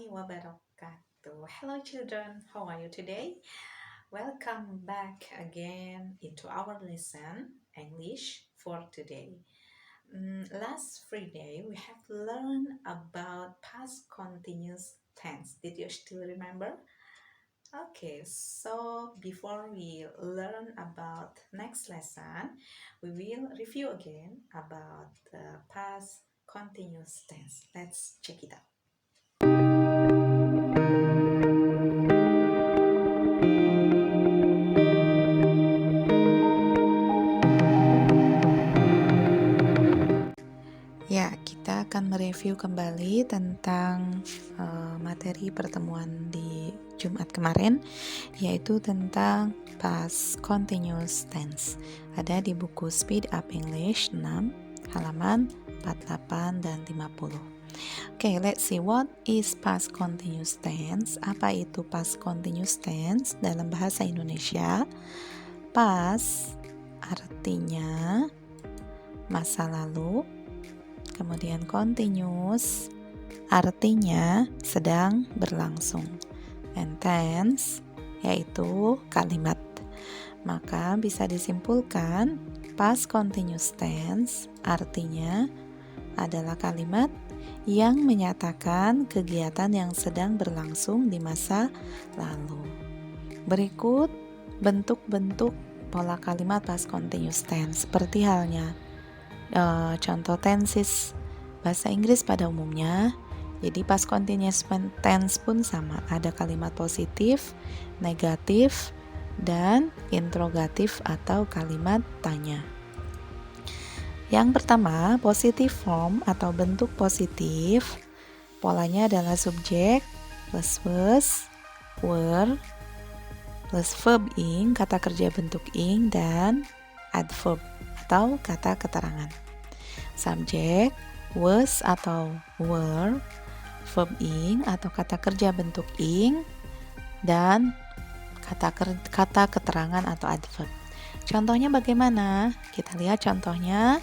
warahmatullahi wabarakatuh. Hello children, how are you today? Welcome back again into our lesson English for today. Last Friday we have learned about past continuous tense. Did you still remember? Okay, so before we learn about next lesson, we will review again about the past continuous tense. Let's check it out. Ya, kita akan mereview kembali tentang materi pertemuan di Jumat kemarin, yaitu tentang past continuous tense. Ada di buku Speed Up English 6, halaman 48 dan 50. Okay, let's see what is past continuous tense. Apa itu past continuous tense dalam bahasa Indonesia? Past artinya masa lalu. Kemudian continuous artinya sedang berlangsung. And tense yaitu kalimat. Maka bisa disimpulkan past continuous tense artinya adalah kalimat yang menyatakan kegiatan yang sedang berlangsung di masa lalu. Berikut bentuk-bentuk pola kalimat past continuous tense seperti halnya contoh tenses bahasa Inggris pada umumnya. Jadi past continuous tense pun sama, ada kalimat positif, negatif, dan interrogatif atau kalimat tanya. Yang pertama, positive form atau bentuk positif. Polanya adalah subjek plus was, were, plus verb ing, kata kerja bentuk ing, dan adverb atau kata keterangan. Subjek, was atau were, verb ing atau kata kerja bentuk ing, dan kata keterangan atau adverb. Contohnya bagaimana? Kita lihat contohnya.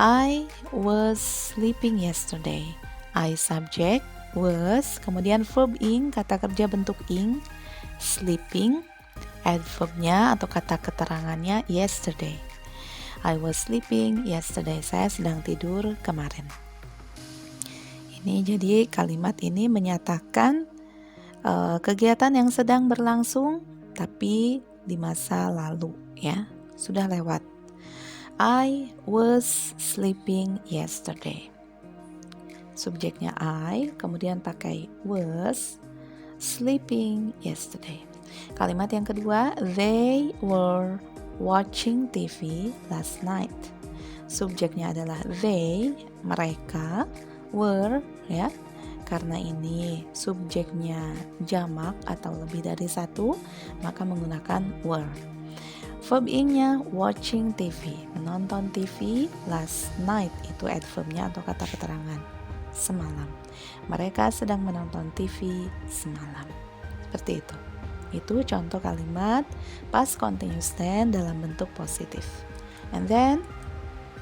I was sleeping yesterday. I subject, was, kemudian verb ing, kata kerja bentuk ing, sleeping, adverbnya atau kata keterangannya yesterday. I was sleeping yesterday. Saya sedang tidur kemarin. Ini jadi kalimat ini menyatakan kegiatan yang sedang berlangsung tapi di masa lalu, ya, sudah lewat. I was sleeping yesterday. Subjeknya I, kemudian pakai was, sleeping yesterday. Kalimat yang kedua, they were watching TV last night. Subjeknya adalah they, mereka, were, ya. Karena ini subjeknya jamak atau lebih dari satu, maka menggunakan were. Verb ing-nya watching TV, menonton TV last night, itu adverbnya atau kata keterangan, semalam. Mereka sedang menonton TV semalam. Seperti itu. Itu contoh kalimat past continuous tense dalam bentuk positif. And then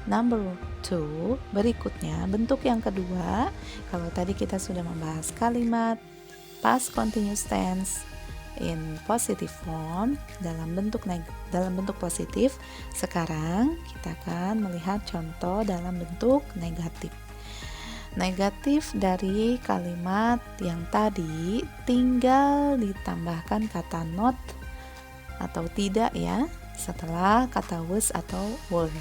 number 2, berikutnya bentuk yang kedua. Kalau tadi kita sudah membahas kalimat past continuous tense in positive form dalam bentuk positif, sekarang kita akan melihat contoh dalam bentuk negatif. Negatif dari kalimat yang tadi tinggal ditambahkan kata not atau tidak, ya, setelah kata was atau were.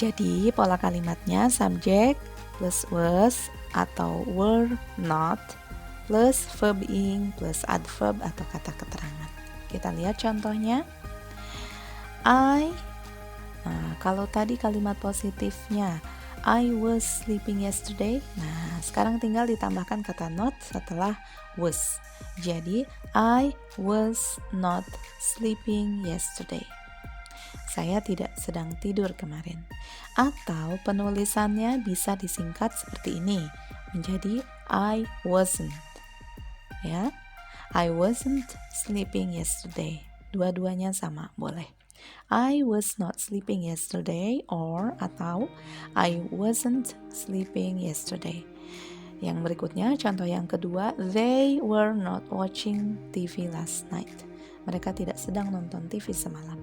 Jadi pola kalimatnya subjek plus was atau were not plus verb ing plus adverb atau kata keterangan. Kita lihat contohnya. Kalau tadi kalimat positifnya I was sleeping yesterday. Nah, sekarang tinggal ditambahkan kata not setelah was. Jadi, I was not sleeping yesterday. Saya tidak sedang tidur kemarin. Atau penulisannya bisa disingkat seperti ini, menjadi I wasn't. Ya, I wasn't sleeping yesterday. Dua-duanya sama, boleh. I was not sleeping yesterday, or atau I wasn't sleeping yesterday. Yang berikutnya, contoh yang kedua, they were not watching TV last night. Mereka tidak sedang nonton TV semalam.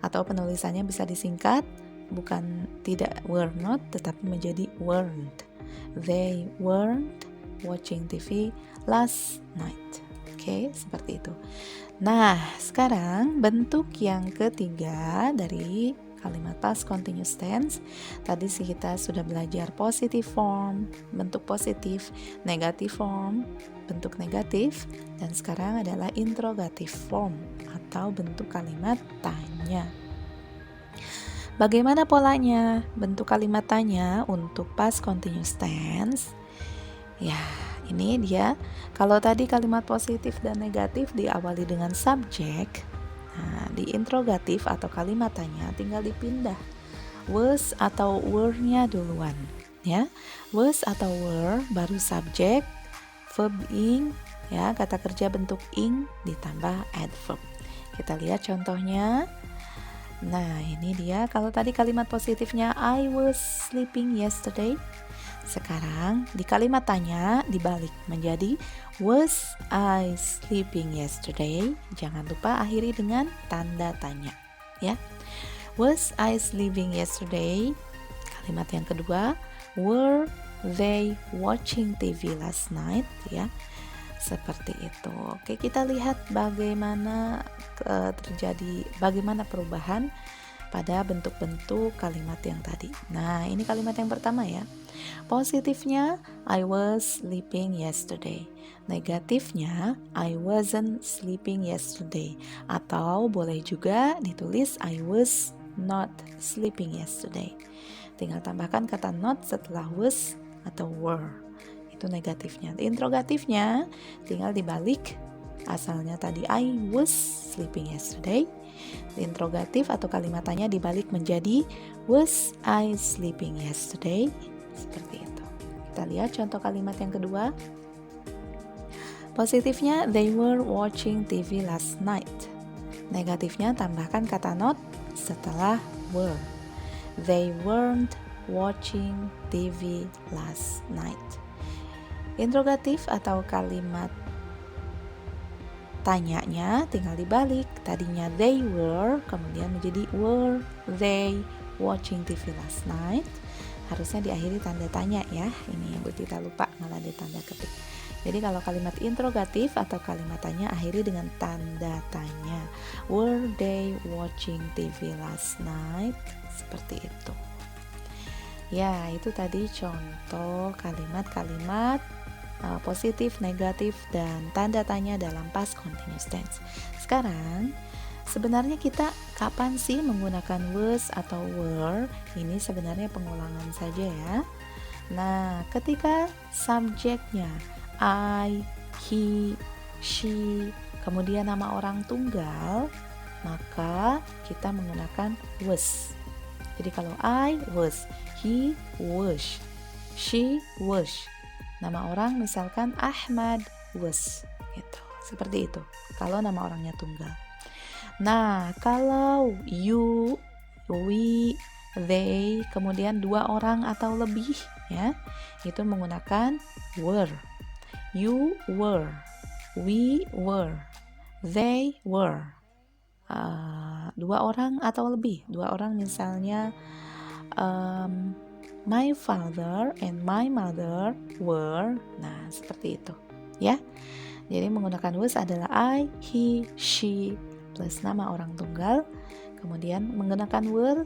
Atau penulisannya bisa disingkat, bukan tidak were not, tetapi menjadi weren't. They weren't watching TV last night. Oke, seperti itu. Nah, sekarang bentuk yang ketiga dari kalimat past continuous tense. Tadi sih kita sudah belajar positive form, bentuk positif, negative form, bentuk negatif, dan sekarang adalah interrogative form atau bentuk kalimat tanya. Bagaimana polanya? Bentuk kalimat tanya untuk past continuous tense. Ya, ini dia. Kalau tadi kalimat positif dan negatif diawali dengan subjek, nah di interrogatif atau kalimat tanya tinggal dipindah was atau were-nya duluan, ya. Was atau were baru subjek, verb ing, ya, kata kerja bentuk ing ditambah adverb. Kita lihat contohnya. Nah, ini dia. Kalau tadi kalimat positifnya I was sleeping yesterday. Sekarang di kalimat tanya dibalik menjadi was I sleeping yesterday. Jangan lupa akhiri dengan tanda tanya, ya. Was I sleeping yesterday? Kalimat yang kedua, were they watching TV last night? Ya, seperti itu. Oke, kita lihat bagaimana bagaimana perubahan pada bentuk-bentuk kalimat yang tadi. Nah, ini kalimat yang pertama ya. Positifnya I was sleeping yesterday. Negatifnya I wasn't sleeping yesterday. Atau boleh juga ditulis I was not sleeping yesterday. Tinggal tambahkan kata not setelah was atau were. Itu negatifnya. Interrogatifnya tinggal dibalik. Asalnya tadi I was sleeping yesterday. Interrogatif atau kalimat tanya dibalik menjadi was I sleeping yesterday. Seperti itu. Kita lihat contoh kalimat yang kedua. Positifnya they were watching TV last night. Negatifnya tambahkan kata not setelah were. They weren't watching TV last night. Interrogatif atau kalimat tanyanya tinggal dibalik. Tadinya they were, kemudian menjadi were they watching TV last night. Harusnya diakhiri tanda tanya ya. Ini yang kita lupa malah ditanda ketik. Jadi kalau kalimat interrogatif atau kalimat tanya akhiri dengan tanda tanya. Were they watching TV last night? Seperti itu. Ya, itu tadi contoh kalimat-kalimat positif, negatif, dan tanda tanya dalam past continuous tense. Sekarang, sebenarnya kita kapan sih menggunakan was atau were? Ini sebenarnya pengulangan saja ya. Nah, ketika subjeknya I, he, she, kemudian nama orang tunggal, maka kita menggunakan was. Jadi kalau I was, he was, she was. Nama orang misalkan Ahmad was, gitu. Seperti itu. Kalau nama orangnya tunggal. Nah, kalau you, we, they, kemudian dua orang atau lebih, ya, itu menggunakan were. You were, we were, they were. Dua orang atau lebih. Dua orang misalnya my father and my mother were. Nah, seperti itu, ya. Jadi menggunakan was adalah I, he, she plus nama orang tunggal. Kemudian menggunakan were,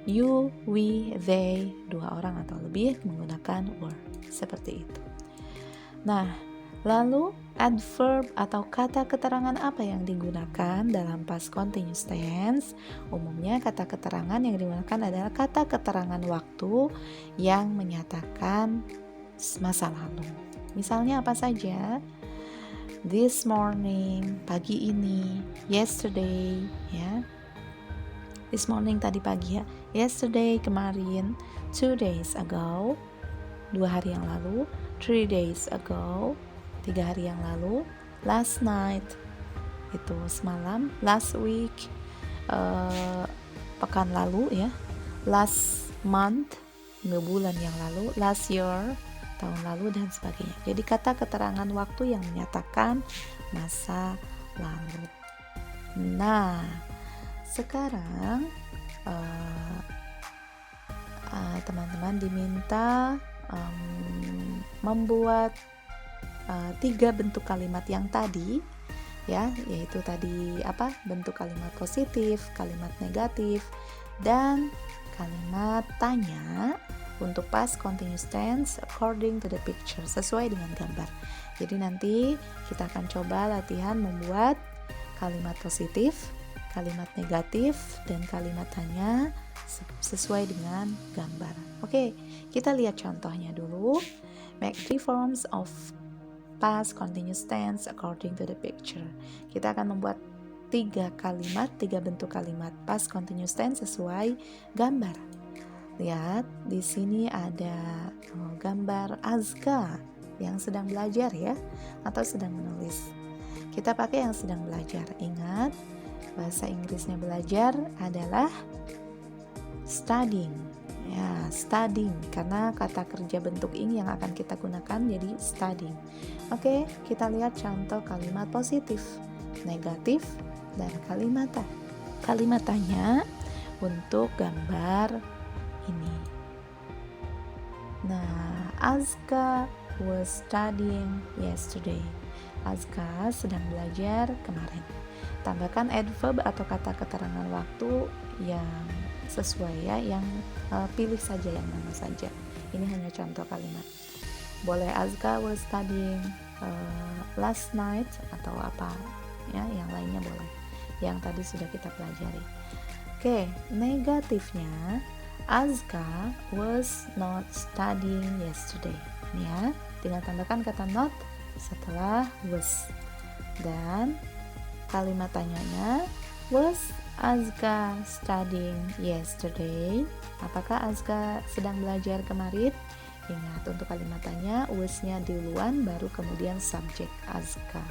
you, we, they, dua orang atau lebih menggunakan were. Seperti itu. Nah, lalu adverb atau kata keterangan apa yang digunakan dalam past continuous tense? Umumnya kata keterangan yang digunakan adalah kata keterangan waktu yang menyatakan masa lalu. Misalnya apa saja? This morning, pagi ini, yesterday, ya. This morning tadi pagi ya. Yesterday kemarin, 2 days ago, 2 hari yang lalu, 3 days ago, 3 hari yang lalu, last night, itu semalam, last week, pekan lalu ya, last month, bulan yang lalu, last year, tahun lalu, dan sebagainya. Jadi kata keterangan waktu yang menyatakan masa lalu. Nah, sekarang teman-teman diminta membuat 3 bentuk kalimat yang tadi, ya, yaitu tadi bentuk kalimat positif, kalimat negatif, dan kalimat tanya untuk past continuous tense according to the picture, sesuai dengan gambar. Jadi nanti kita akan coba latihan membuat kalimat positif, kalimat negatif, dan kalimat tanya sesuai dengan gambar. Oke, kita lihat contohnya dulu. Make 3 forms of past continuous tense according to the picture. Kita akan membuat 3 bentuk kalimat past continuous tense sesuai gambar. Lihat, di sini ada gambar Azka yang sedang belajar ya, atau sedang menulis. Kita pakai yang sedang belajar. Ingat, bahasa Inggrisnya belajar adalah studying. Ya, studying, karena kata kerja bentuk ing yang akan kita gunakan jadi studying. Oke, kita lihat contoh kalimat positif, negatif, dan kalimat tanya untuk gambar ini. Nah, Azka was studying yesterday. Azka sedang belajar kemarin. Tambahkan adverb atau kata keterangan waktu yang sesuai ya, yang pilih saja yang mana saja. Ini hanya contoh kalimat. Boleh Azka was studying last night atau apa ya, yang lainnya boleh. Yang tadi sudah kita pelajari. Oke, negatifnya Azka was not studying yesterday. Ini ya, tinggal tambahkan kata not setelah was. Dan kalimat tanyanya, was Azka studying yesterday? Apakah Azka sedang belajar kemarin? Ingat, untuk kalimat tanya was-nya duluan, baru kemudian subjek Azka.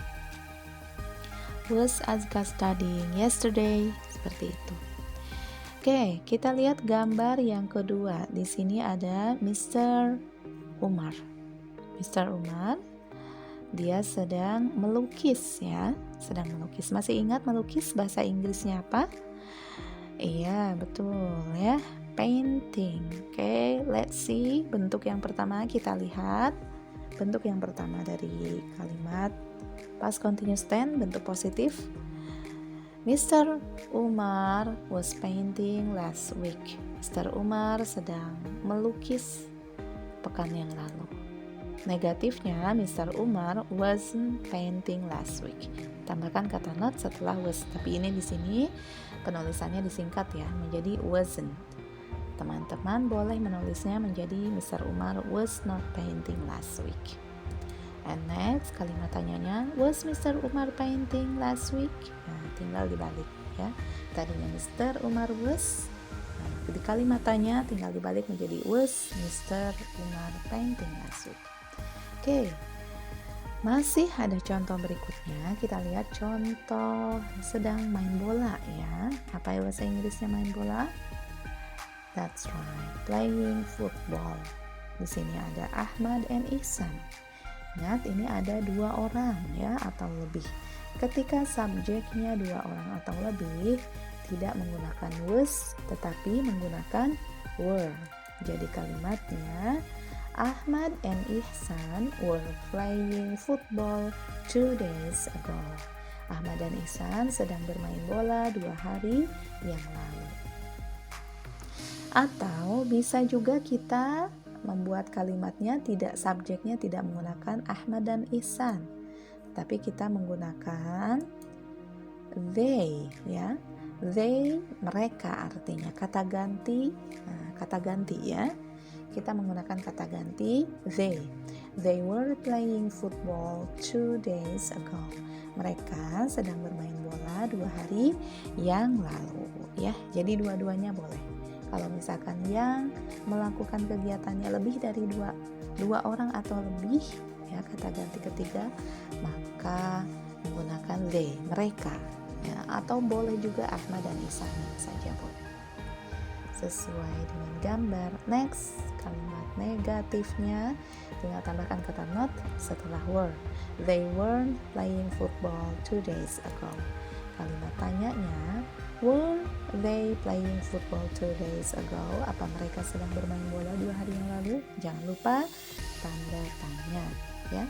Was Azka studying yesterday? Seperti itu. Oke, kita lihat gambar yang kedua. Di sini ada Mr. Umar. Mr. Umar, dia sedang melukis ya, sedang melukis. Masih ingat melukis bahasa Inggrisnya apa? Iya, betul ya, painting. Oke, let's see. Bentuk yang pertama kita lihat. Bentuk yang pertama dari kalimat past continuous tense, bentuk positif. Mr. Umar was painting last week. Mr. Umar sedang melukis pekan yang lalu. Negatifnya, Mr. Umar wasn't painting last week. Tambahkan kata not setelah was. Tapi ini di sini penulisannya disingkat ya, menjadi wasn't. Teman-teman boleh menulisnya menjadi Mr. Umar was not painting last week. And next, kalimat tanyanya, was Mr. Umar painting last week? Nah, tinggal dibalik ya. Tadinya Mr. Umar was, di kalimat tanya tinggal dibalik menjadi was Mr. Umar painting last week. Oke, masih ada contoh berikutnya. Kita lihat contoh sedang main bola ya. Apa bahasa Inggrisnya main bola? That's right, playing football. Di sini ada Ahmad and Ihsan. Ingat, ini ada 2 orang ya atau lebih. Ketika subjeknya 2 orang atau lebih, tidak menggunakan was tetapi menggunakan were. Jadi kalimatnya, Ahmad and Ihsan were playing football 2 days ago. Ahmad dan Ihsan sedang bermain bola 2 hari yang lalu. Atau bisa juga kita membuat kalimatnya subjeknya tidak menggunakan Ahmad dan Ihsan, tapi kita menggunakan they ya. They, mereka artinya kata ganti. Nah, kata ganti ya. Kita menggunakan kata ganti they. They were playing football 2 days ago. Mereka sedang bermain bola 2 hari yang lalu ya. Jadi dua-duanya boleh. Kalau misalkan yang melakukan kegiatannya lebih dari dua orang atau lebih ya, kata ganti ketiga, maka menggunakan they, mereka ya, atau boleh juga Ahmad dan Ihsan saja boleh. sesuai dengan gambar. Next, kalimat negatifnya tinggal tambahkan kata not setelah were. They weren't playing football 2 days ago. Kalimat tanyanya, were they playing football 2 days ago? Apa mereka sedang bermain bola 2 hari yang lalu? Jangan lupa tanda tanya, ya.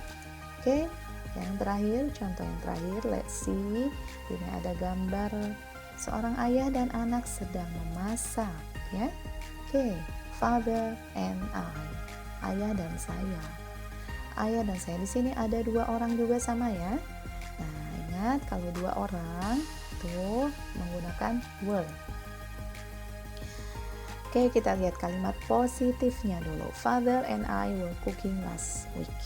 Oke, yang terakhir, contoh yang terakhir, let's see. Ini ada gambar seorang ayah dan anak sedang memasak, ya. Oke, father and I. Ayah dan saya. Ayah dan saya, di sini ada 2 orang juga sama ya. Nah, ingat kalau 2 orang tuh menggunakan were. Oke, kita lihat kalimat positifnya dulu. Father and I were cooking last week.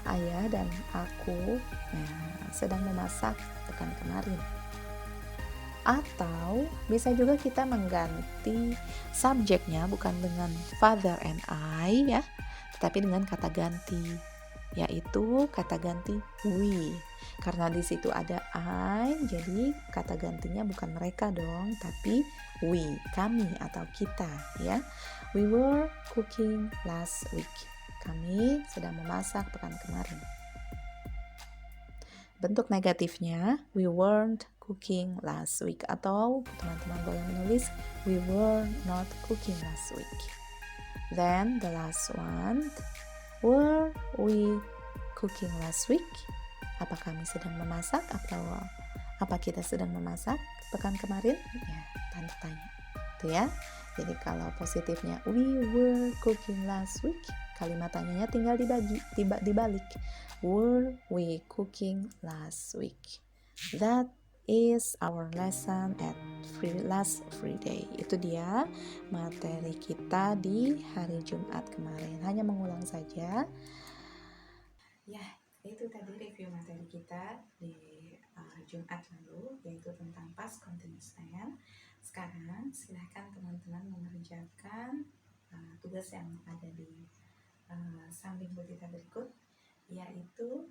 Ayah dan aku sedang memasak pekan kemarin. Atau bisa juga kita mengganti subjeknya bukan dengan father and I ya, tetapi dengan kata ganti, yaitu kata ganti we. Karena di situ ada I, jadi kata gantinya bukan mereka dong, tapi we, kami atau kita ya. We were cooking last week. Kami sedang memasak pekan kemarin. Bentuk negatifnya, we weren't cooking last week, atau teman-teman boleh menulis we were not cooking last week. Then the last one, were we cooking last week? Apa kami sedang memasak atau apa kita sedang memasak pekan kemarin? Ya, tanda tanya. Itu ya. Jadi kalau positifnya we were cooking last week, kalimat tanyanya tinggal dibalik. Were we cooking last week? That is our lesson at last Friday. Itu dia materi kita di hari Jumat kemarin. Hanya mengulang saja. Ya, itu tadi review materi kita di Jumat lalu, yaitu tentang past continuous tense. Sekarang silahkan teman-teman mengerjakan tugas yang ada di samping kita berikut, yaitu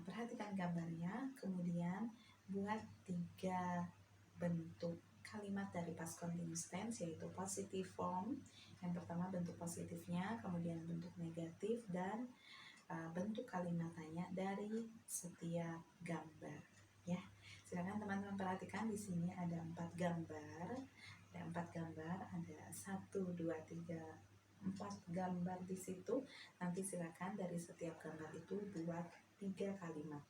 perhatikan gambarnya, kemudian buat 3 bentuk kalimat dari past continuous tense, yaitu positive form. Yang pertama bentuk positifnya, kemudian bentuk negatif, dan bentuk kalimat tanya dari setiap gambar ya. Silakan teman-teman perhatikan, di sini ada 4 gambar. Ada 4 gambar, ada 1, 2, 3, 4 gambar di situ. Nanti silakan dari setiap gambar itu buat 3 kalimat.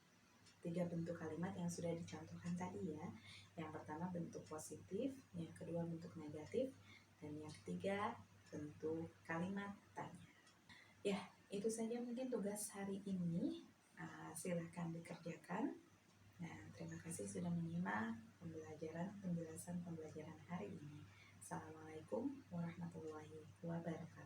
3 bentuk kalimat yang sudah dicontohkan tadi ya. Yang pertama bentuk positif, yang kedua bentuk negatif, dan yang ketiga bentuk kalimat tanya. Ya, itu saja mungkin tugas hari ini. Silahkan dikerjakan. Nah, terima kasih sudah menyimak penjelasan pembelajaran hari ini. Assalamualaikum warahmatullahi wabarakatuh.